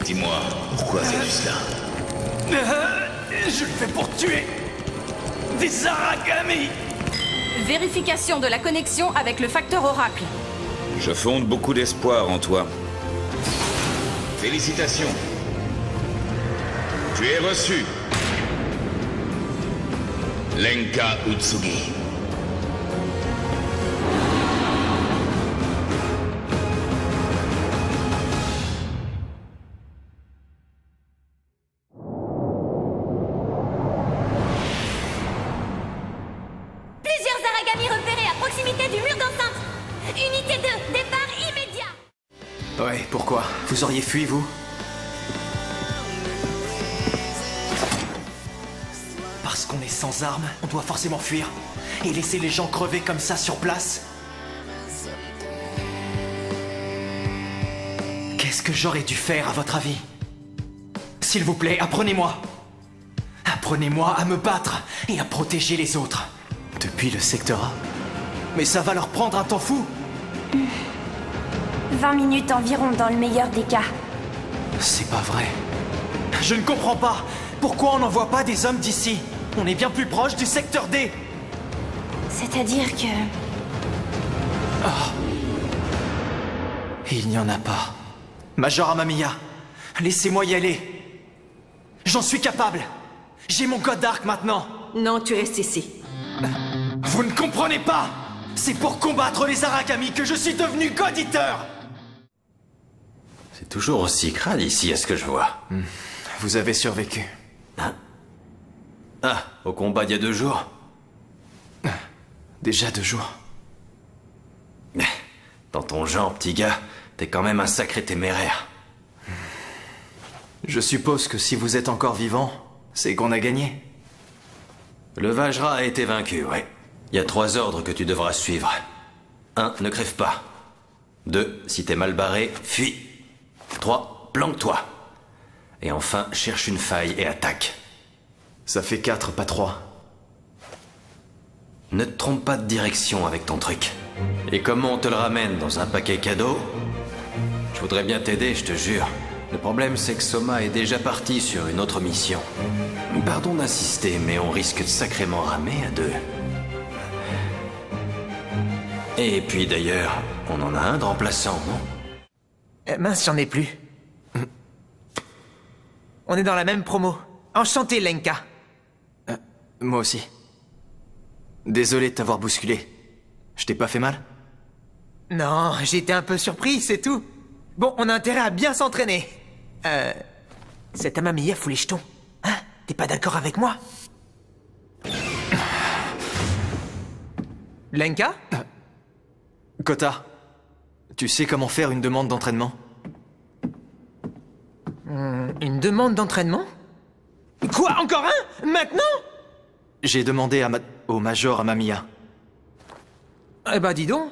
Dis-moi, pourquoi fais-tu cela? Je le fais pour tuer des Aragami. Vérification de la connexion avec le facteur oracle. Je fonde beaucoup d'espoir en toi. Félicitations. Tu es reçu. Lenka Utsugi. Plusieurs Aragami repérés à proximité du mur d'enceinte. Unité 2, départ immédiat. Ouais, pourquoi? Vous auriez fui, vous? Parce qu'on est sans armes, on doit forcément fuir. Et laisser les gens crever comme ça sur place? Qu'est-ce que j'aurais dû faire, à votre avis? S'il vous plaît, apprenez-moi. Apprenez-moi à me battre et à protéger les autres. Depuis le secteur A. Mais ça va leur prendre un temps fou. 20 minutes environ dans le meilleur des cas. C'est pas vrai. Je ne comprends pas. Pourquoi on n'envoie pas des hommes d'ici? On est bien plus proche du secteur D. C'est-à-dire que... Il n'y en a pas. Major Amamiya, laissez-moi y aller. J'en suis capable. J'ai mon code d'arc maintenant. Non, tu restes ici. Vous ne comprenez pas. C'est pour combattre les Aragami que je suis devenu God Eater. C'est toujours aussi crade ici, à ce que je vois. Vous avez survécu. Ah, au combat d'il y a 2 jours? Déjà 2 jours. Dans ton genre, petit gars, t'es quand même un sacré téméraire. Je suppose que si vous êtes encore vivant, c'est qu'on a gagné. Le Vajra a été vaincu, ouais. Il y a 3 ordres que tu devras suivre. 1. Ne crève pas. 2. Si t'es mal barré, fuis. 3. Planque-toi. Et enfin, cherche une faille et attaque. Ça fait 4, pas 3. Ne te trompe pas de direction avec ton truc. Et comment on te le ramène dans un paquet cadeau? Je voudrais bien t'aider, je te jure. Le problème, c'est que Soma est déjà parti sur une autre mission. Pardon d'insister, mais on risque de sacrément ramer à 2. Et puis d'ailleurs, on en a un de remplaçant, non? Mince, j'en ai plus. On est dans la même promo. Enchanté, Lenka. Moi aussi. Désolé de t'avoir bousculé. Je t'ai pas fait mal? Non, j'ai été un peu surpris, c'est tout. Bon, on a intérêt à bien s'entraîner. Cet Amamiya fout les jetons. Hein? T'es pas d'accord avec moi? Lenka? Kota, tu sais comment faire une demande d'entraînement? Une demande d'entraînement? Quoi? Encore un? Maintenant? J'ai demandé au Major Amamiya. Eh ben, dis donc.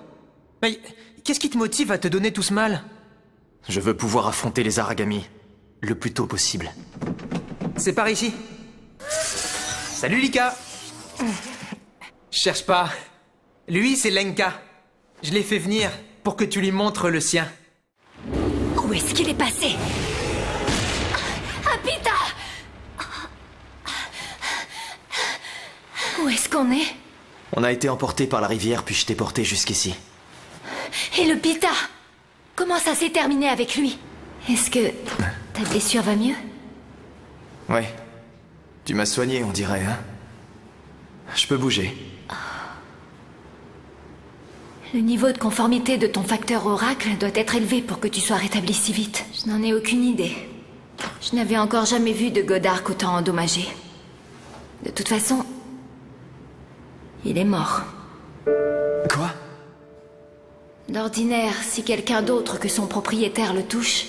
Mais qu'est-ce qui te motive à te donner tout ce mal? Je veux pouvoir affronter les Aragami le plus tôt possible. C'est par ici. Salut, Lika. Cherche pas. Lui, c'est Lenka. Je l'ai fait venir pour que tu lui montres le sien. Où est-ce qu'il est passé? Apita! Où est-ce qu'on est? On a été emporté par la rivière, puis je t'ai porté jusqu'ici. Et le Pita? Comment ça s'est terminé avec lui? Est-ce que ta blessure va mieux? Ouais. Tu m'as soigné, on dirait, hein? Je peux bouger. Le niveau de conformité de ton facteur oracle doit être élevé pour que tu sois rétabli si vite. Je n'en ai aucune idée. Je n'avais encore jamais vu de Godark autant endommagé. De toute façon, il est mort. Quoi? D'ordinaire, si quelqu'un d'autre que son propriétaire le touche,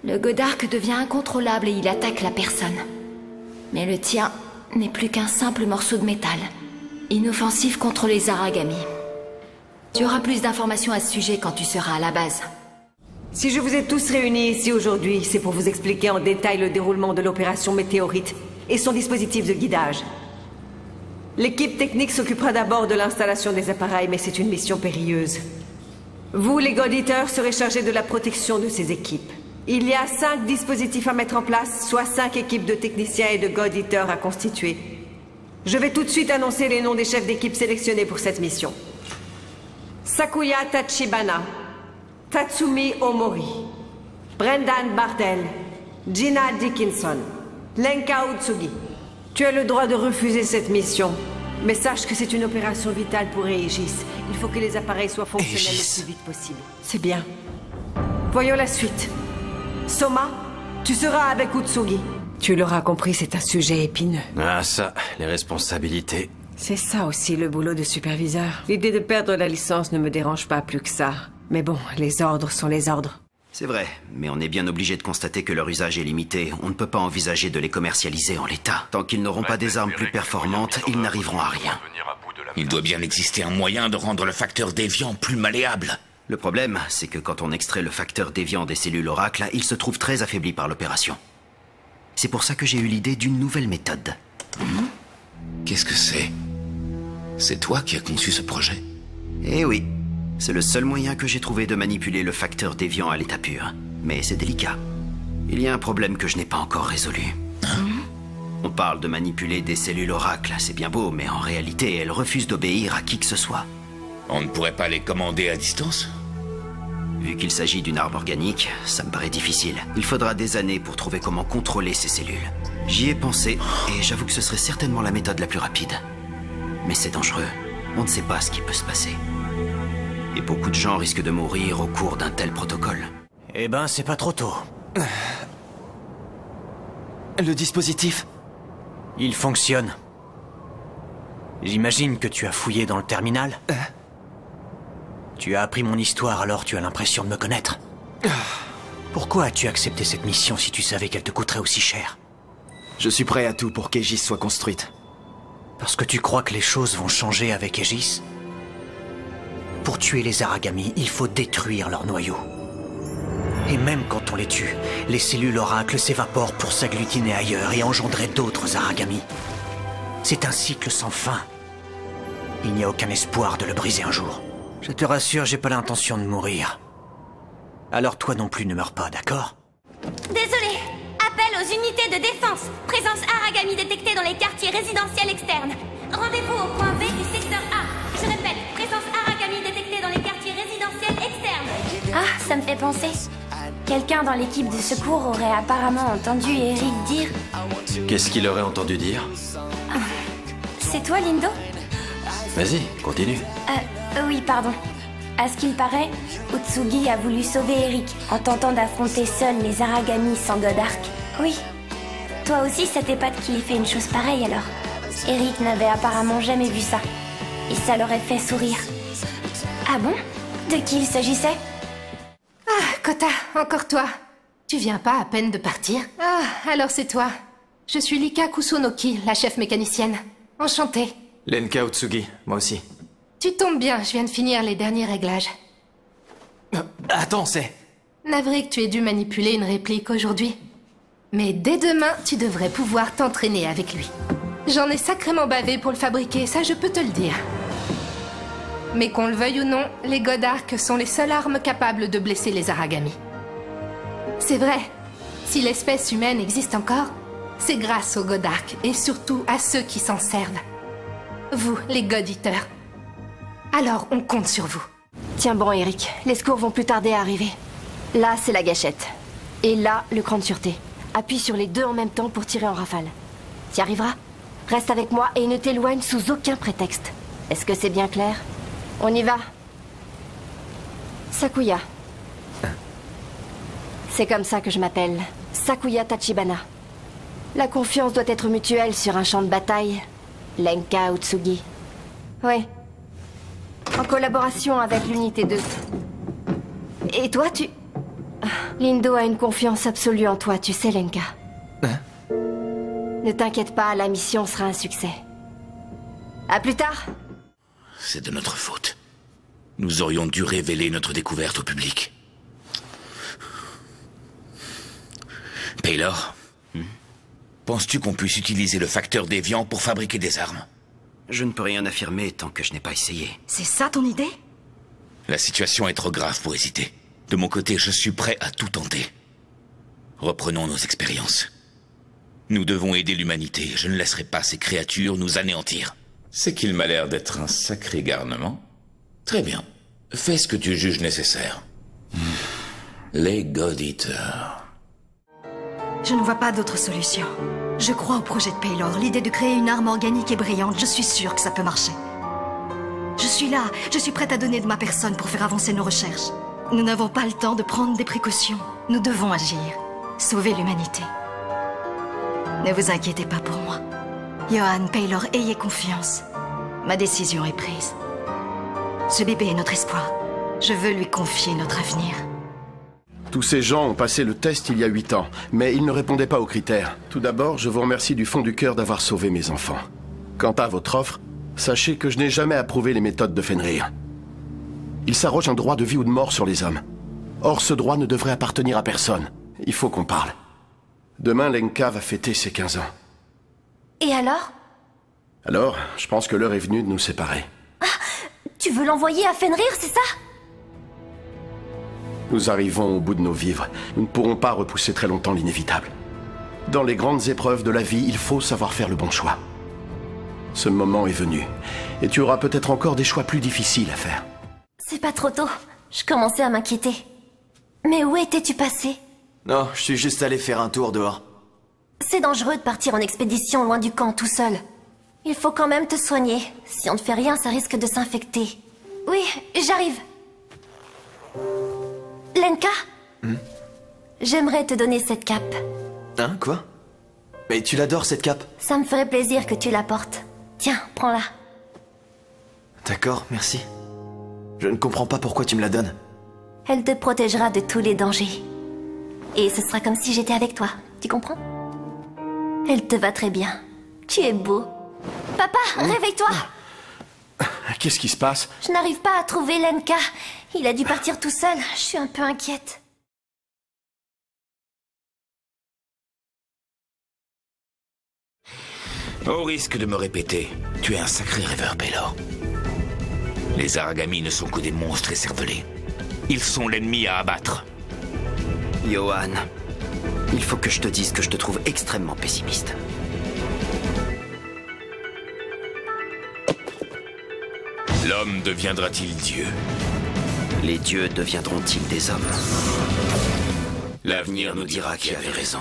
le Godark devient incontrôlable et il attaque la personne. Mais le tien n'est plus qu'un simple morceau de métal, inoffensif contre les Aragami. Tu auras plus d'informations à ce sujet quand tu seras à la base. Si je vous ai tous réunis ici aujourd'hui, c'est pour vous expliquer en détail le déroulement de l'opération Météorite et son dispositif de guidage. L'équipe technique s'occupera d'abord de l'installation des appareils, mais c'est une mission périlleuse. Vous, les God Eaters, serez chargés de la protection de ces équipes. Il y a 5 dispositifs à mettre en place, soit 5 équipes de techniciens et de goditeurs à constituer. Je vais tout de suite annoncer les noms des chefs d'équipe sélectionnés pour cette mission. Sakuya Tachibana, Tatsumi Omori, Brendan Bartel, Gina Dickinson, Lenka Utsugi. Tu as le droit de refuser cette mission. Mais sache que c'est une opération vitale pour Aegis. Il faut que les appareils soient fonctionnels le plus vite possible. C'est bien. Voyons la suite. Soma, tu seras avec Utsugi. Tu l'auras compris, c'est un sujet épineux. Ah ça, les responsabilités. C'est ça aussi le boulot de superviseur. L'idée de perdre la licence ne me dérange pas plus que ça. Mais bon, les ordres sont les ordres. C'est vrai, mais on est bien obligé de constater que leur usage est limité. On ne peut pas envisager de les commercialiser en l'état. Tant qu'ils n'auront pas des armes plus performantes, ils n'arriveront à rien. Il doit bien exister un moyen de rendre le facteur déviant plus malléable. Le problème, c'est que quand on extrait le facteur déviant des cellules Oracle, il se trouve très affaibli par l'opération. C'est pour ça que j'ai eu l'idée d'une nouvelle méthode. Qu'est-ce que c'est? C'est toi qui as conçu ce projet? Eh oui. C'est le seul moyen que j'ai trouvé de manipuler le facteur déviant à l'état pur. Mais c'est délicat. Il y a un problème que je n'ai pas encore résolu. On parle de manipuler des cellules Oracle, c'est bien beau, mais en réalité, elles refusent d'obéir à qui que ce soit. On ne pourrait pas les commander à distance? Vu qu'il s'agit d'une arme organique, ça me paraît difficile. Il faudra des années pour trouver comment contrôler ces cellules. J'y ai pensé, et j'avoue que ce serait certainement la méthode la plus rapide. Mais c'est dangereux. On ne sait pas ce qui peut se passer. Et beaucoup de gens risquent de mourir au cours d'un tel protocole. Eh ben, c'est pas trop tôt. Le dispositif, il fonctionne. J'imagine que tu as fouillé dans le terminal. Tu as appris mon histoire, alors tu as l'impression de me connaître. Pourquoi as-tu accepté cette mission si tu savais qu'elle te coûterait aussi cher? Je suis prêt à tout pour qu'Aegis soit construite. Parce que tu crois que les choses vont changer avec Aegis? Pour tuer les Aragami, il faut détruire leur noyau. Et même quand on les tue, les cellules Oracle s'évaporent pour s'agglutiner ailleurs et engendrer d'autres Aragami. C'est un cycle sans fin. Il n'y a aucun espoir de le briser un jour. Je te rassure, j'ai pas l'intention de mourir. Alors toi non plus ne meurs pas, d'accord? Désolé. Appel aux unités de défense. Présence Aragami détectée dans les quartiers résidentiels externes. Rendez-vous au point B du secteur A. Je répète, présence Aragami détectée dans les quartiers résidentiels externes. Ah, ça me fait penser. Quelqu'un dans l'équipe de secours aurait apparemment entendu Eric dire... Qu'est-ce qu'il aurait entendu dire? C'est toi, Lindo? Vas-y, continue. Oui, pardon. À ce qu'il paraît, Utsugi a voulu sauver Eric en tentant d'affronter seul les Aragami sans Godark. Oui. Toi aussi, ça t'épate qu'il ait fait une chose pareille alors. Eric n'avait apparemment jamais vu ça. Et ça l'aurait fait sourire. Ah bon? De qui il s'agissait? Ah, Kota, encore toi. Tu viens pas à peine de partir? Ah, alors c'est toi. Je suis Lika Kusunoki, la chef mécanicienne. Enchantée. Lenka Utsugi, moi aussi. Tu tombes bien, je viens de finir les derniers réglages. Attends, c'est... Navré que tu aies dû manipuler une réplique aujourd'hui. Mais dès demain, tu devrais pouvoir t'entraîner avec lui. J'en ai sacrément bavé pour le fabriquer, ça je peux te le dire. Mais qu'on le veuille ou non, les Godark sont les seules armes capables de blesser les Aragami. C'est vrai, si l'espèce humaine existe encore, c'est grâce aux Godark et surtout à ceux qui s'en servent. Vous, les God-Eaters. Alors, on compte sur vous. Tiens bon, Eric, les secours vont plus tarder à arriver. Là, c'est la gâchette. Et là, le cran de sûreté. Appuie sur les deux en même temps pour tirer en rafale. T'y arriveras? Reste avec moi et ne t'éloigne sous aucun prétexte. Est-ce que c'est bien clair? On y va. Sakuya. C'est comme ça que je m'appelle. Sakuya Tachibana. La confiance doit être mutuelle sur un champ de bataille. Lenka Utsugi. Oui. En collaboration avec l'unité 2. Et toi, tu... Lindo a une confiance absolue en toi, tu sais, Lenka. Ne t'inquiète pas, la mission sera un succès. À plus tard. C'est de notre faute. Nous aurions dû révéler notre découverte au public. Paylor, penses-tu qu'on puisse utiliser le facteur déviant pour fabriquer des armes? Je ne peux rien affirmer tant que je n'ai pas essayé. C'est ça ton idée? La situation est trop grave pour hésiter. De mon côté, je suis prêt à tout tenter. reprenons nos expériences. Nous devons aider l'humanité. Je ne laisserai pas ces créatures nous anéantir. C'est qu'il m'a l'air d'être un sacré garnement. Très bien. Fais ce que tu juges nécessaire. Les God Eaters. Je ne vois pas d'autre solution. Je crois au projet de Paylor. L'idée de créer une arme organique est brillante. Je suis sûre que ça peut marcher. Je suis là. Je suis prête à donner de ma personne pour faire avancer nos recherches. Nous n'avons pas le temps de prendre des précautions. Nous devons agir. Sauver l'humanité. Ne vous inquiétez pas pour moi. Johan, Paylor, ayez confiance. Ma décision est prise. Ce bébé est notre espoir. Je veux lui confier notre avenir. Tous ces gens ont passé le test il y a 8 ans, mais ils ne répondaient pas aux critères. Tout d'abord, je vous remercie du fond du cœur d'avoir sauvé mes enfants. Quant à votre offre, sachez que je n'ai jamais approuvé les méthodes de Fenrir. Il s'arroge un droit de vie ou de mort sur les hommes. Or, ce droit ne devrait appartenir à personne. Il faut qu'on parle. Demain, Lenka va fêter ses 15 ans. Et alors? Alors, je pense que l'heure est venue de nous séparer. Ah, tu veux l'envoyer à Fenrir, c'est ça? Nous arrivons au bout de nos vivres. Nous ne pourrons pas repousser très longtemps l'inévitable. Dans les grandes épreuves de la vie, il faut savoir faire le bon choix. Ce moment est venu. Et tu auras peut-être encore des choix plus difficiles à faire. C'est pas trop tôt. Je commençais à m'inquiéter. Mais où étais-tu passé? Non, je suis juste allé faire un tour dehors. C'est dangereux de partir en expédition loin du camp tout seul. Il faut quand même te soigner. Si on ne fait rien, ça risque de s'infecter. Oui, j'arrive. Lenka? J'aimerais te donner cette cape. Hein, quoi? Mais tu l'adores, cette cape? Ça me ferait plaisir que tu la portes. Tiens, prends-la. D'accord, merci. Je ne comprends pas pourquoi tu me la donnes. Elle te protégera de tous les dangers. Et ce sera comme si j'étais avec toi. Tu comprends? Elle te va très bien. Tu es beau. Papa, réveille-toi! Qu'est-ce qui se passe? Je n'arrive pas à trouver Lenka. Il a dû partir tout seul. Je suis un peu inquiète. Au risque de me répéter, tu es un sacré rêveur, Paylor. Les Aragami ne sont que des monstres écervelés. Ils sont l'ennemi à abattre. Johan, il faut que je te dise que je te trouve extrêmement pessimiste. L'homme deviendra-t-il Dieu? Les dieux deviendront-ils des hommes? L'avenir nous dira qui avait raison.